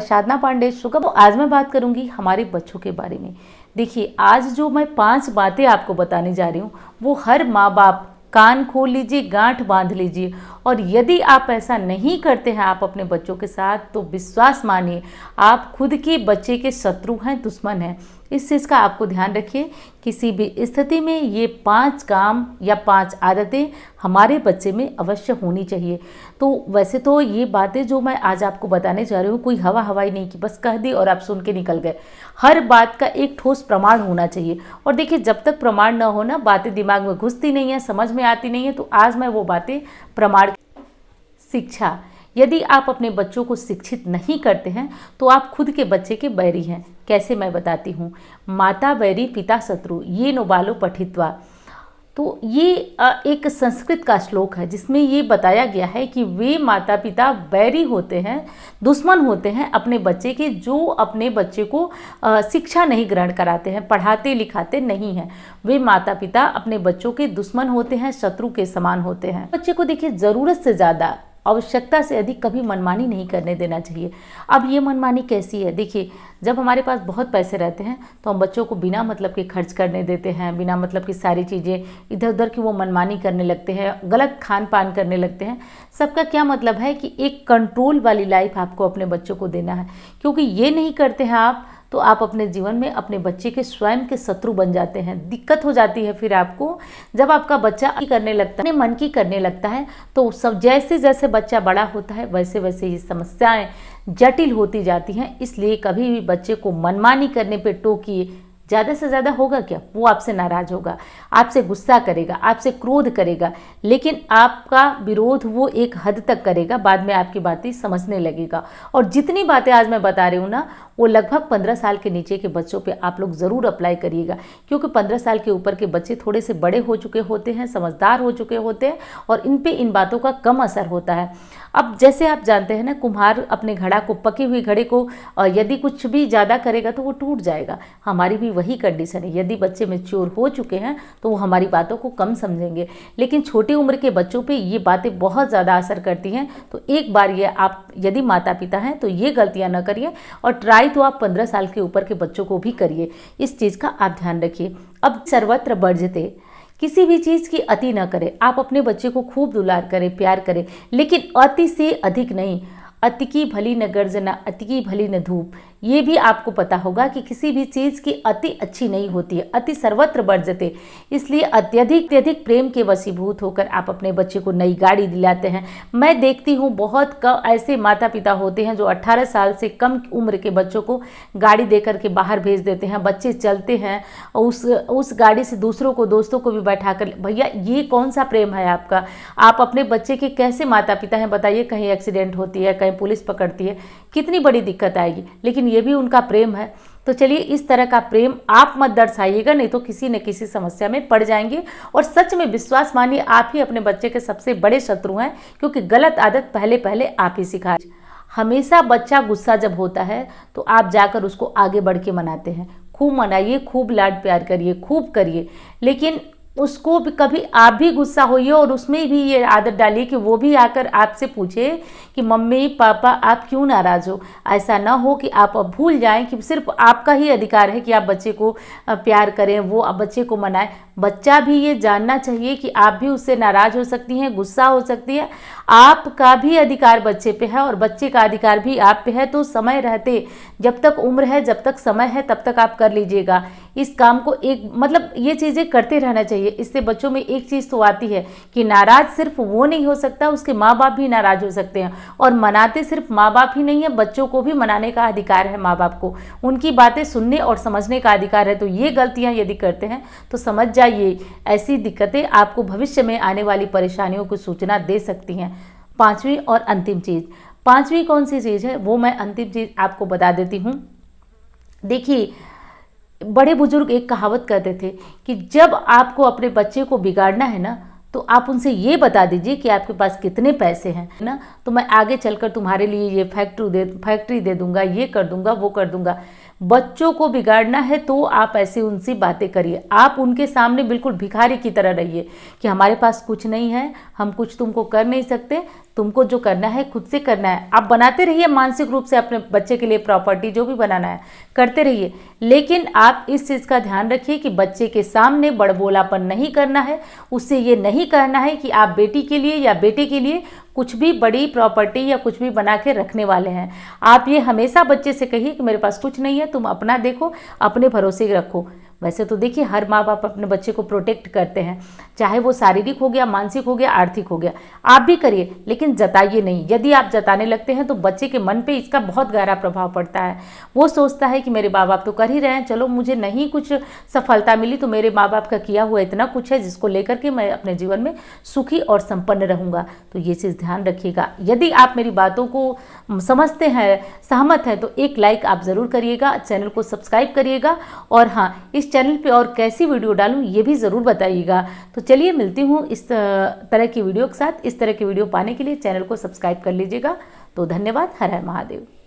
साधना पांडे शुक्ला। आज मैं बात करूंगी हमारे बच्चों के बारे में। देखिए, आज जो मैं 5 बातें आपको बताने जा रही हूँ वो हर माँ बाप कान खोल लीजिए, गांठ बांध लीजिए। और यदि आप ऐसा नहीं करते हैं आप अपने बच्चों के साथ, तो विश्वास मानिए आप खुद के बच्चे के शत्रु हैं, दुश्मन हैं। इस चीज़ का आपको ध्यान रखिए। किसी भी स्थिति में ये 5 काम या 5 आदतें हमारे बच्चे में अवश्य होनी चाहिए। तो वैसे तो ये बातें जो मैं आज आपको बताने जा रही हूँ कोई हवा हवाई नहीं कि बस कह दी और आप सुन के निकल गए। हर बात का एक ठोस प्रमाण होना चाहिए। और देखिए, जब तक प्रमाण न हो ना, बातें दिमाग में घुसती नहीं है, समझ में आती नहीं है। तो आज मैं वो बातें प्रमाण। शिक्षा। यदि आप अपने बच्चों को शिक्षित नहीं करते हैं तो आप खुद के बच्चे के बैरी हैं। कैसे, मैं बताती हूँ। माता बैरी पिता शत्रु, ये नो बालो पठित्वा। तो ये एक संस्कृत का श्लोक है जिसमें ये बताया गया है कि वे माता पिता बैरी होते हैं, दुश्मन होते हैं अपने बच्चे के, जो अपने बच्चे को शिक्षा नहीं ग्रहण कराते हैं, पढ़ाते लिखाते नहीं हैं। वे माता पिता अपने बच्चों के दुश्मन होते हैं, शत्रु के समान होते हैं। बच्चे को देखिए, ज़रूरत से ज़्यादा, आवश्यकता से अधिक कभी मनमानी नहीं करने देना चाहिए। अब ये मनमानी कैसी है? देखिए, जब हमारे पास बहुत पैसे रहते हैं तो हम बच्चों को बिना मतलब के खर्च करने देते हैं, बिना मतलब की सारी चीज़ें इधर उधर की वो मनमानी करने लगते हैं, गलत खान पान करने लगते हैं। सबका क्या मतलब है कि एक कंट्रोल वाली लाइफ आपको अपने बच्चों को देना है। क्योंकि ये नहीं करते हैं आप तो आप अपने जीवन में अपने बच्चे के स्वयं के शत्रु बन जाते हैं। दिक्कत हो जाती है फिर आपको, जब आपका बच्चा करने लगता है, अपने मन की करने लगता है, तो सब जैसे जैसे बच्चा बड़ा होता है वैसे वैसे ये समस्याएं जटिल होती जाती हैं। इसलिए कभी भी बच्चे को मनमानी करने पे टोकिए। ज़्यादा से ज़्यादा होगा क्या? वो आपसे नाराज़ होगा, आपसे गुस्सा करेगा, आपसे क्रोध करेगा, लेकिन आपका विरोध वो एक हद तक करेगा, बाद में आपकी बातें समझने लगेगा। और जितनी बातें आज मैं बता रही हूँ ना, वो लगभग 15 साल के नीचे के बच्चों पे आप लोग ज़रूर अप्लाई करिएगा। क्योंकि 15 साल के ऊपर के बच्चे थोड़े से बड़े हो चुके होते हैं, समझदार हो चुके होते हैं, और इन पे इन बातों का कम असर होता है। अब जैसे आप जानते हैं ना, कुम्हार अपने घड़ा को, पकी हुई घड़े को यदि कुछ भी ज़्यादा करेगा तो वो टूट जाएगा। हमारी भी वही कंडीशन है। यदि बच्चे मैच्योर हो चुके हैं तो वो हमारी बातों को कम समझेंगे, लेकिन छोटी उम्र के बच्चों पे ये बातें बहुत ज़्यादा असर करती हैं। तो एक बार ये आप यदि माता पिता हैं तो ये गलतियां न करिए, और ट्राई तो आप 15 साल के ऊपर के बच्चों को भी करिए। इस चीज़ का आप ध्यान रखिए। अब सर्वत्र वर्जते, किसी भी चीज़ की अति न करें। आप अपने बच्चे को खूब दुलार करें, प्यार करें, लेकिन अति से अधिक नहीं। अति की भली न गर्जना, अति की भली न धूप। ये भी आपको पता होगा कि किसी भी चीज़ की अति अच्छी नहीं होती है। अति सर्वत्र वर्जते। इसलिए अत्यधिक प्रेम के वशीभूत होकर आप अपने बच्चे को नई गाड़ी दिलाते हैं। मैं देखती हूँ बहुत कम ऐसे माता पिता होते हैं जो 18 साल से कम उम्र के बच्चों को गाड़ी देकर के बाहर भेज देते हैं। बच्चे चलते हैं, उस गाड़ी से दूसरों को, दोस्तों को भी बैठा कर। भैया, ये कौन सा प्रेम है आपका? आप अपने बच्चे के कैसे माता पिता हैं बताइए? कहीं एक्सीडेंट होती है, कहीं पुलिस पकड़ती है, कितनी बड़ी दिक्कत आएगी, लेकिन ये भी उनका प्रेम है। तो चलिए, इस तरह का प्रेम आप मत दर्शाइएगा, नहीं तो किसी न किसी समस्या में पड़ जाएंगे। और सच में विश्वास मानिए, आप ही अपने बच्चे के सबसे बड़े शत्रु हैं, क्योंकि गलत आदत पहले पहले आप ही सिखाए। हमेशा बच्चा गुस्सा जब होता है तो आप जाकर उसको आगे बढ़ के मनाते हैं। खूब मनाइए, खूब लाड प्यार करिए, खूब करिए, लेकिन उसको भी कभी आप भी गुस्सा होइए और उसमें भी ये आदत डालिए कि वो भी आकर आपसे पूछे कि मम्मी पापा आप क्यों नाराज़ हो। ऐसा ना हो कि आप अब भूल जाएं कि सिर्फ आपका ही अधिकार है कि आप बच्चे को प्यार करें, वो आप बच्चे को मनाएं। बच्चा भी ये जानना चाहिए कि आप भी उससे नाराज़ हो सकती हैं, गुस्सा हो सकती है। आपका भी अधिकार बच्चे पे है और बच्चे का अधिकार भी आप पे है। तो समय रहते, जब तक उम्र है, जब तक समय है, तब तक आप कर लीजिएगा इस काम को। एक मतलब ये चीज़ें करते रहना चाहिए। इससे बच्चों में एक चीज़ तो आती है कि नाराज़ सिर्फ वो नहीं हो सकता, उसके माँ बाप भी नाराज़ हो सकते हैं। और मनाते सिर्फ माँ बाप ही नहीं है, बच्चों को भी मनाने का अधिकार है। माँ बाप को उनकी बातें सुनने और समझने का अधिकार है। तो ये गलतियाँ यदि करते हैं तो समझ जाइए, ऐसी दिक्कतें आपको भविष्य में आने वाली परेशानियों की सूचना दे सकती हैं। 5वीं और अंतिम चीज़, 5वीं कौन सी चीज़ है वो मैं अंतिम चीज़ आपको बता देती हूँ। देखिए, बड़े बुजुर्ग एक कहावत कहते थे कि जब आपको अपने बच्चे को बिगाड़ना है ना, तो आप उनसे ये बता दीजिए कि आपके पास कितने पैसे हैं ना, तो मैं आगे चलकर तुम्हारे लिए ये फैक्ट्री दे दूंगा, ये कर दूंगा, वो कर दूंगा। बच्चों को बिगाड़ना है तो आप ऐसे उनसे बातें करिए। आप उनके सामने बिल्कुल भिखारी की तरह रहिए कि हमारे पास कुछ नहीं है, हम कुछ तुमको कर नहीं सकते, तुमको जो करना है खुद से करना है। आप बनाते रहिए मानसिक रूप से अपने बच्चे के लिए प्रॉपर्टी, जो भी बनाना है करते रहिए, लेकिन आप इस चीज़ का ध्यान रखिए कि बच्चे के सामने बड़बोलापन नहीं करना है। उससे ये नहीं कहना है कि आप बेटी के लिए या बेटे के लिए कुछ भी बड़ी प्रॉपर्टी या कुछ भी बना के रखने वाले हैं। आप ये हमेशा बच्चे से कहिए कि मेरे पास कुछ नहीं है, तुम अपना देखो, अपने भरोसे रखो। वैसे तो देखिए हर माँ बाप अपने बच्चे को प्रोटेक्ट करते हैं, चाहे वो शारीरिक हो गया, मानसिक हो गया, आर्थिक हो गया। आप भी करिए, लेकिन जताइए नहीं। यदि आप जताने लगते हैं तो बच्चे के मन पे इसका बहुत गहरा प्रभाव पड़ता है। वो सोचता है कि मेरे माँ बाप तो कर ही रहे हैं, चलो मुझे नहीं कुछ सफलता मिली तो मेरे माँ बाप का किया हुआ इतना कुछ है जिसको लेकर के मैं अपने जीवन में सुखी और संपन्न रहूँगा। तो ये चीज़ ध्यान रखिएगा। यदि आप मेरी बातों को समझते हैं, सहमत हैं, तो एक लाइक आप ज़रूर करिएगा, चैनल को सब्सक्राइब करिएगा, और हाँ, इस चैनल पे और कैसी वीडियो डालूं ये भी ज़रूर बताइएगा। तो चलिए मिलती हूँ इस तरह की वीडियो के साथ। इस तरह की वीडियो पाने के लिए चैनल को सब्सक्राइब कर लीजिएगा। तो धन्यवाद। हर हर महादेव।